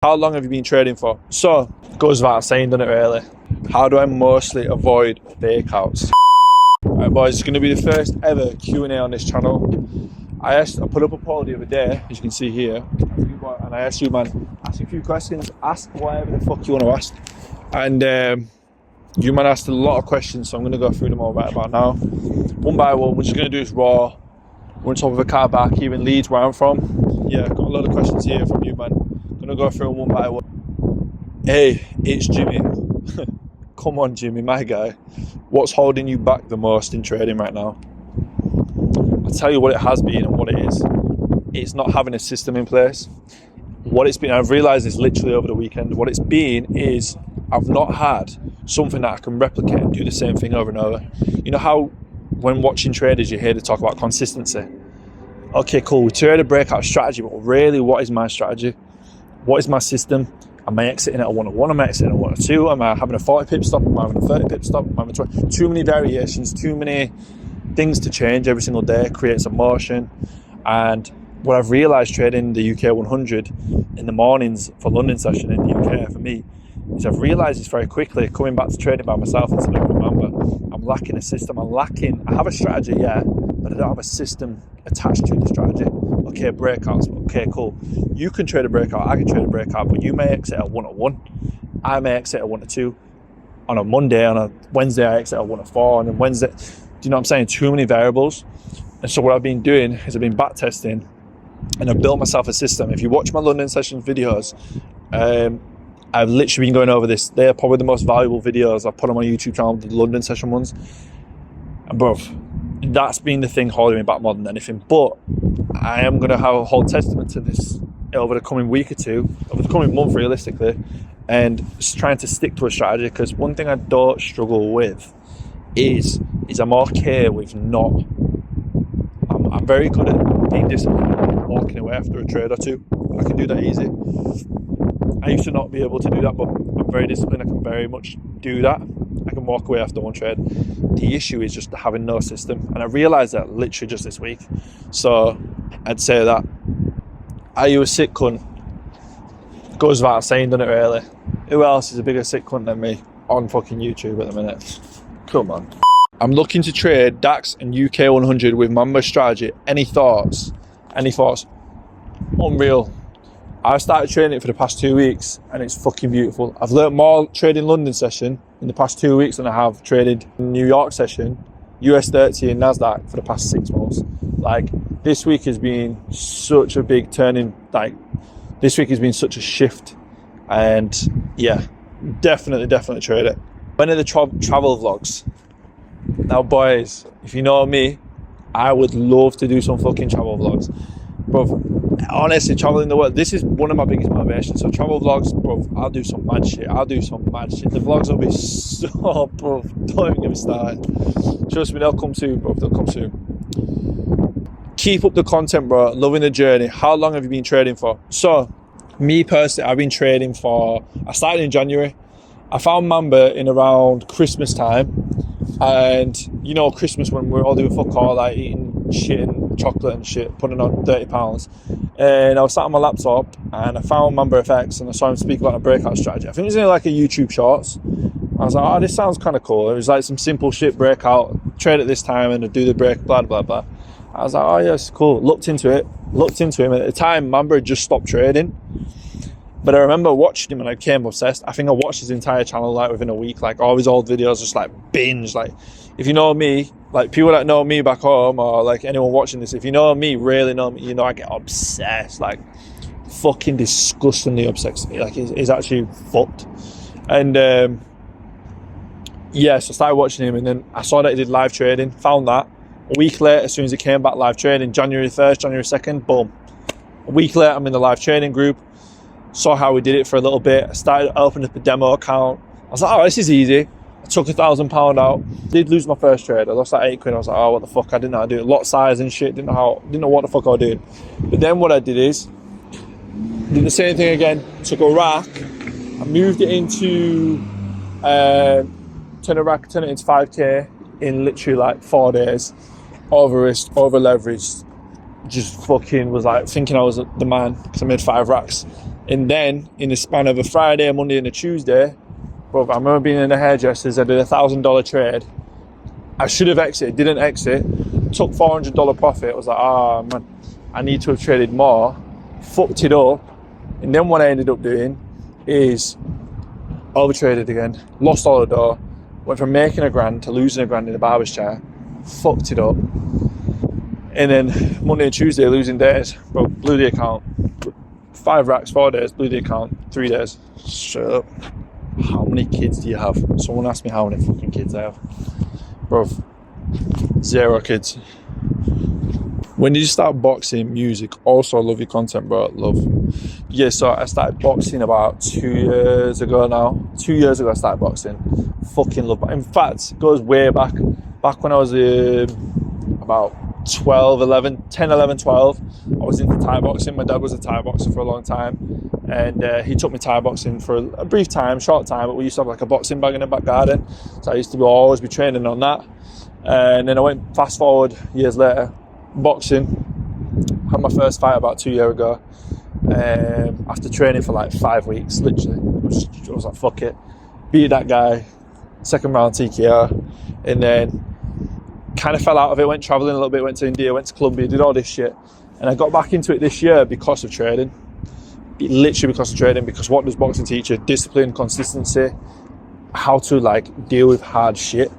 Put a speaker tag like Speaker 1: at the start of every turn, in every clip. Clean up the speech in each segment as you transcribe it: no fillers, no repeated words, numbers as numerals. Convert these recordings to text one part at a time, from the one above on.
Speaker 1: How long have you been trading for? So, goes without saying, doesn't it really? How do I mostly avoid fake outs? Alright boys, it's going to be the first ever Q&A on this channel. I put up a poll the other day, as you can see here, and I asked you, man, ask a few questions, ask whatever the fuck you want to ask. And you man asked a lot of questions, so I'm going to go through them all right about now. One by one, we're just going to do this raw. We're on top of a car back here in Leeds, where I'm from. Yeah, got a lot of questions here from you, man. Gonna go through them one by one. Hey, it's Jimmy. Come on, Jimmy, my guy. What's holding you back the most in trading right now? I'll tell you what it has been and what it is. It's not having a system in place. What it's been, I've realised this literally over the weekend, what it's been is I've not had something that I can replicate and do the same thing over and over. You know how when watching traders you hear they talk about consistency? Okay, cool, we trade a breakout strategy, but really what is my strategy? What is my system? Am I exiting at a 101? Am I exiting at a 102? Am I having a 40 pip stop? Am I having a 30 pip stop? Am I having a 20? Too many variations, too many things to change every single day, creates emotion. And what I've realised trading the UK 100 in the mornings for London session in the UK for me is I've realised this very quickly coming back to trading by myself instead of Mamba. I'm lacking a system. I have a strategy, yeah, but I don't have a system attached to the strategy. Okay, breakouts, okay, cool. You can trade a breakout, I can trade a breakout, but you may exit at 101. I may exit at 102. On a Monday, on a Wednesday, I exit at 104, and then Wednesday, do you know what I'm saying? Too many variables. And so what I've been doing is I've been back testing and I've built myself a system. If you watch my London sessions videos, I've literally been going over this. They're probably the most valuable videos I've put on my YouTube channel, the London session ones. And bruv, that's been the thing holding me back more than anything. But I am going to have a whole testament to this over the coming week or two, over the coming month realistically, and just trying to stick to a strategy. Because one thing I don't struggle with is I'm okay with not. I'm very good at being disciplined and walking away after a trade or two. I can do that easy. I used to not be able to do that, but I'm very disciplined. I can very much do that. I can walk away after one trade. The issue is just having no system, and I realised that literally just this week. So I'd say that, are you a sick cunt? Goes without saying, doesn't it really? Who else is a bigger sick cunt than me on fucking YouTube at the minute? Come on. I'm looking to trade DAX and UK 100 with Mamba strategy. Any thoughts? Any thoughts? Unreal. I've started trading it for the past 2 weeks and it's fucking beautiful. I've learnt more trading London session in the past 2 weeks than I have traded New York session, US 30 and NASDAQ for the past 6 months. Like, this week has been such a big turning, this week has been such a shift, and yeah, definitely trade it. When are the travel vlogs? Now boys, if you know me, I would love to do some fucking travel vlogs. Bro, honestly, traveling the world, this is one of my biggest motivations. So travel vlogs, bro, I'll do some mad shit. The vlogs will be so, bro, don't even get me started. Trust me, they'll come soon, bro, they'll come soon. Keep up the content, bro, loving the journey. How long have you been trading for? So, me personally, I've been trading I started in January. I found Mamba in around Christmas time. And you know, Christmas when we're all doing fuck all, like eating shit and chocolate and shit, putting on 30 pounds. And I was sat on my laptop and I found MambaFX and I saw him speak about a breakout strategy. I think it was in like a YouTube shorts. I was like, oh, this sounds kind of cool. It was like some simple shit breakout, trade at this time and do the break, blah, blah, blah. I was like, oh yes, cool. Looked into him. At the time, Mamba had just stopped trading. But I remember watching him and I became obsessed. I think I watched his entire channel like within a week, like all his old videos, just like binge. Like, if you know me, like people that know me back home or like anyone watching this, if you know me, really know me, you know I get obsessed, like fucking disgustingly obsessed. Like it's actually fucked. And yeah, so I started watching him and then I saw that he did live trading, found that. A week later, as soon as he came back live trading, January 1st, January 2nd, boom. A week later, I'm in the live trading group. Saw how we did it for a little bit. I started opening up a demo account. I was like, oh, this is easy. I took £1,000 out. Did lose my first trade. I lost like 8 quid. I was like, oh, what the fuck? I didn't know how to do it. Lot size and shit. Didn't know what the fuck I was doing. But then what I did is, did the same thing again. Took a rack. I moved it into, turn it into 5k in literally like 4 days. Over risk, over leveraged. Just fucking was like thinking I was the man because I made 5 racks And then in the span of a Friday, a Monday and a Tuesday, bro, I remember being in the hairdressers, I did $1,000 trade. I should have exited, didn't exit, took $400 profit. I was like, oh man, I need to have traded more, fucked it up. And then what I ended up doing is overtraded again, lost all the dough, went from making $1,000 to losing $1,000 in a barber's chair, fucked it up. And then Monday and Tuesday, losing days, bro, blew the account. 5 racks, 4 days, blew the account, 3 days. Shut up. How many kids do you have? Someone asked me how many fucking kids I have. Bro, 0 kids. When did you start boxing, music? Also, I love your content, bro. Love. Yeah, so I started boxing about 2 years ago now. 2 years ago I started boxing. Fucking love it. In fact, it goes way back. Back when I was about 12, 11, 10, 11, 12, I was into Thai boxing. My dad was a Thai boxer for a long time. And he took me Thai boxing for a brief time, short time, but we used to have like a boxing bag in the back garden. So I used to always be training on that. And then I went fast forward years later, boxing. Had my first fight about 2 years ago. After training for like 5 weeks, literally. I was like, fuck it. Beat that guy, second round TKO. And then kind of fell out of it, went traveling a little bit, went to India, went to Colombia, did all this shit. And I got back into it this year because of trading. Literally because of trading, because what does boxing teach you? Discipline, consistency, how to like deal with hard shit.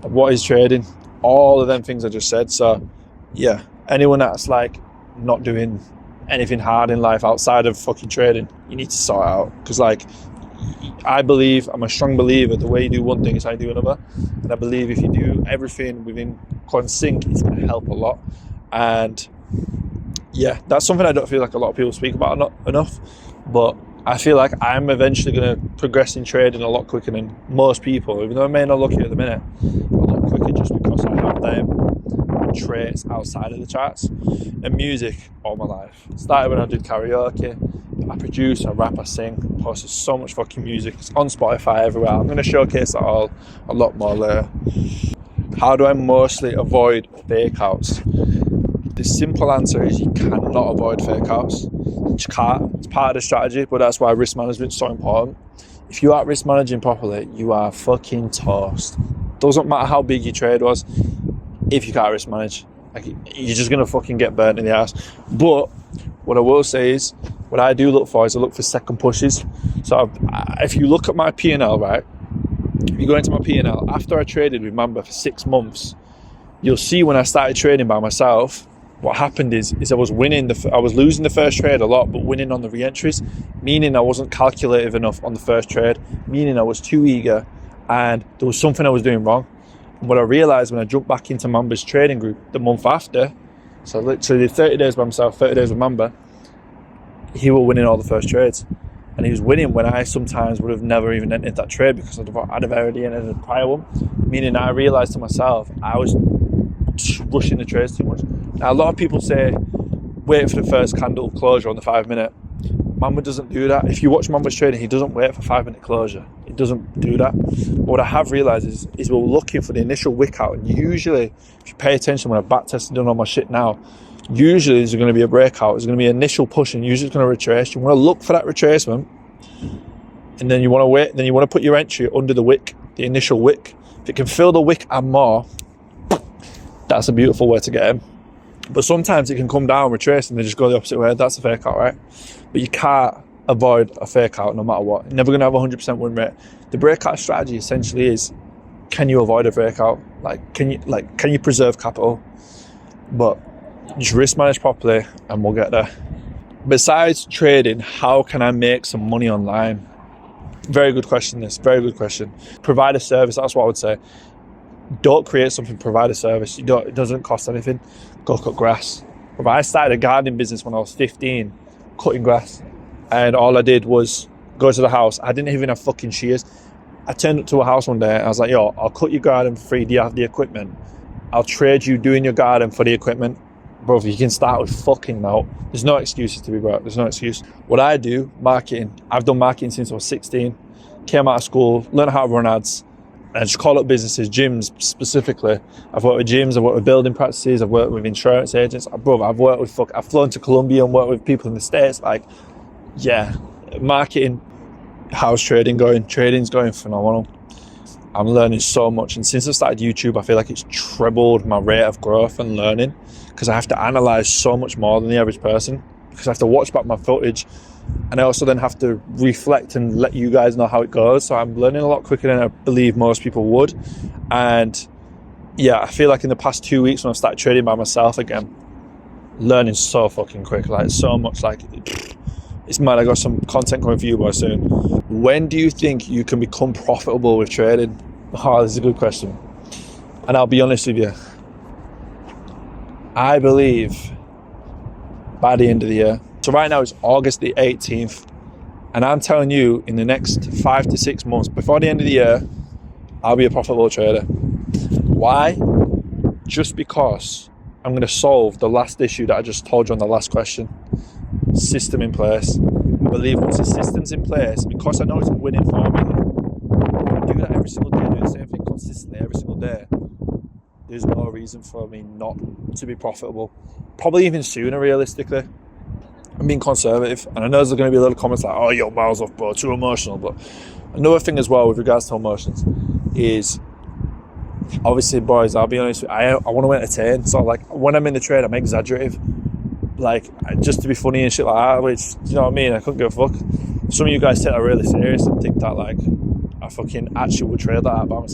Speaker 1: And what is trading? All of them things I just said. So yeah, anyone that's like not doing anything hard in life outside of fucking trading, you need to sort out. Because like, I'm a strong believer, the way you do one thing is how you do another. And I believe if you do everything within sync, it's going to help a lot. And yeah, that's something I don't feel like a lot of people speak about enough. But I feel like I'm eventually going to progress in trading a lot quicker than most people, even though I may not look at it at the minute, a lot quicker just because I have them traits outside of the charts. And music all my life. Started when I did karaoke. I produce, I rap, I sing, posted so much fucking music. It's on Spotify everywhere. I'm going to showcase that all a lot more later. How do I mostly avoid fakeouts? The simple answer is you cannot avoid fakeouts. You just can't. It's part of the strategy, but that's why risk management is so important. If you aren't risk managing properly, you are fucking toast. Doesn't matter how big your trade was, if you can't risk manage, like, you're just going to fucking get burnt in the ass. But what I will say is, what I do look for is I look for second pushes. So if you look at my P&L, right, if you go into my P&L, after I traded with Mamba for 6 months, you'll see when I started trading by myself, what happened is I was losing the first trade a lot, but winning on the re-entries, meaning I wasn't calculative enough on the first trade, meaning I was too eager, and there was something I was doing wrong. And what I realized when I jumped back into Mamba's trading group the month after, so I literally did 30 days by myself, 30 days with Mamba, he was winning all the first trades. And he was winning when I sometimes would have never even entered that trade because I'd have already entered a prior one. Meaning I realized to myself, I was rushing the trades too much. Now, a lot of people say, wait for the first candle closure on the 5 minute. Mamba doesn't do that. If you watch Mamba's trading, he doesn't wait for 5 minute closure. He doesn't do that. But what I have realized is we're looking for the initial wick out. And usually, if you pay attention when I back tested and done all my shit now, usually there's going to be a breakout. There's going to be an initial push and usually it's going to retrace. You want to look for that retracement. And then you want to wait. Then you want to put your entry under the wick, the initial wick. If it can fill the wick and more, that's a beautiful way to get in. But sometimes it can come down, retrace, and then just go the opposite way. That's a fake out, right? But you can't avoid a fake out no matter what. You're never going to have a 100% win rate. The breakout strategy essentially is, can you avoid a breakout? Can you preserve capital? But just risk manage properly and we'll get there. Besides trading, how can I make some money online? Very good question, this. Very good question. Provide a service, that's what I would say. Don't create something, provide a service. It doesn't cost anything. Go cut grass. I started a gardening business when I was 15, cutting grass. And all I did was go to the house. I didn't even have fucking shears. I turned up to a house one day and I was like, yo, I'll cut your garden for free. Do you have the equipment? I'll trade you doing your garden for the equipment. Bro, you can start with fucking now. There's no excuses to be broke. There's no excuse. What I do, marketing. I've done marketing since I was 16. Came out of school, learned how to run ads. And just call up businesses, gyms specifically. I've worked with gyms, I've worked with building practices, I've worked with insurance agents. Bro, I've flown to Colombia and worked with people in the States. Like, yeah, Marketing, how's trading going? Trading's going phenomenal. I'm learning so much, and since I started YouTube, I feel like it's trebled my rate of growth and learning, because I have to analyze so much more than the average person, because I have to watch back my footage, and I also then have to reflect and let you guys know how it goes. So I'm learning a lot quicker than I believe most people would. And yeah, I feel like in the past 2 weeks when I started trading by myself again, learning so fucking quick, like so much, like it's mad. I got some content coming for you boys soon. When do you think you can become profitable with trading? Oh, this is a good question. And I'll be honest with you, I believe by the end of the year. So right now it's August the 18th, and I'm telling you, in the next 5 to 6 months, before the end of the year, I'll be a profitable trader. Why? Just because I'm going to solve the last issue that I just told you on the last question. System in place. I believe once the system's in place, because I know it's a winning formula, if I do that every single day, do the same thing consistently every single day, there's no reason for me not to be profitable. Probably even sooner, realistically. I'm being conservative, and I know there's going to be a little comments like, oh, yo, miles off, bro, too emotional. But another thing as well with regards to emotions is, obviously, boys, I'll be honest with you, I want to entertain. So like when I'm in the trade, I'm exaggerative, like just to be funny and shit like that, which, you know what I mean, I couldn't give a fuck. Some of you guys take that really serious and think that like I fucking actually would trade like that by myself.